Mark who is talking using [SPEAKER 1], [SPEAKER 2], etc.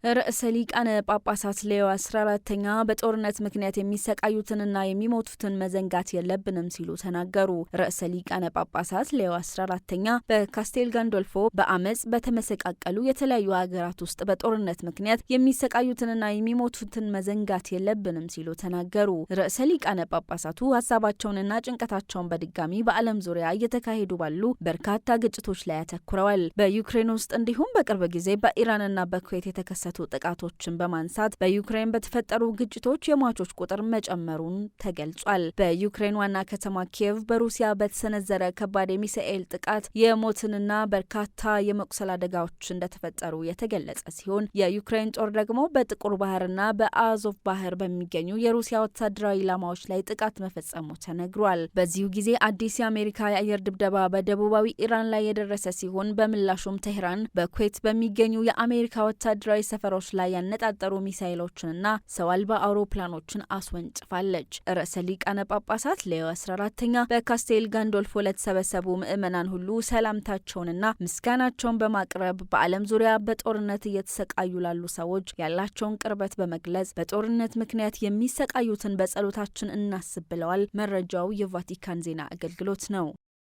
[SPEAKER 1] ርዕሰ ሊቃነ ጳጳሳት ሌዮ 14ኛ በጦርነት ምክንያት የሚሰቃዩትንና የሚሞቱትን መዘንጋት የለብንም ሲሉ ተናገሩ። ርዕሰ ሊቃነ ጳጳሳት ሌዮ 14ኛ በካስቴል ጋንዶልፎ በአመጽ በተመሰቃቀሉ የተለያዩ ሀገራት ውስጥ በጦርነት ምክንያት የሚሰቃዩትንና የሚሞቱትን መዘንጋት የለብንም ሲሉ ተናገሩ። ርዕሰ ሊቃነ ጳጳሳቱ ሀሳባቸውንና ጭንቀታቸውን በድጋሚ በዓለም ዙሪያ እየተካሄዱ ባሉ በርካታ ግጭቶች ላይ ያተኩረዋል። በዩክሬን ውስጥ እንዲሁም በቅርብ ጊዜ በኢራንና በኩዌት የተከሰቱ ጥቃቶችን በማንሳት በዩክሬን በተፈጠሩ ግጭቶች የሟቾች ቁጥር መጨመሩን ተገልጿል። በዩክሬን ዋና ከተማ ኪየቭ በሩሲያ በተሰነዘረ ከባድ የሚሳኤል ጥቃት የሞትንና በርካታ የመቁሰል አደጋዎች እንደተፈጠሩ የተገለጸ ሲሆን የዩክሬን ጦር ደግሞ በጥቁር ባህርና በአዞቭ ባህር በሚገኙ የሩሲያ ወታደራዊ ኢላማዎች ላይ ጥቃት መፈጸሙ ተነግሯል። በዚሁ ጊዜ አዲስ የአሜሪካ የአየር ድብደባ በደቡባዊ ኢራን ላይ የደረሰ ሲሆን በምላሹም ቴህራን በኩዌት በሚገኙ የአሜሪካ ወታደራዊ ሰፈሮች ላይ ያነጣጠሩ ሚሳኤሎችንና ሰው አልባ አውሮፕላኖችን አስወንጭፋለች። ርዕሰ ሊቃነ ጳጳሳት ሌዮ 14ኛ በካስቴል ጋንዶልፎ ለተሰበሰቡ ምዕመናን ሁሉ ሰላምታቸውንና ምስጋናቸውን በማቅረብ በዓለም ዙሪያ በጦርነት እየተሰቃዩ ላሉ ሰዎች ያላቸውን ቅርበት በመግለጽ በጦርነት ምክንያት የሚሰቃዩትን በጸሎታችን እናስብ ብለዋል። መረጃው የቫቲካን ዜና አገልግሎት ነው።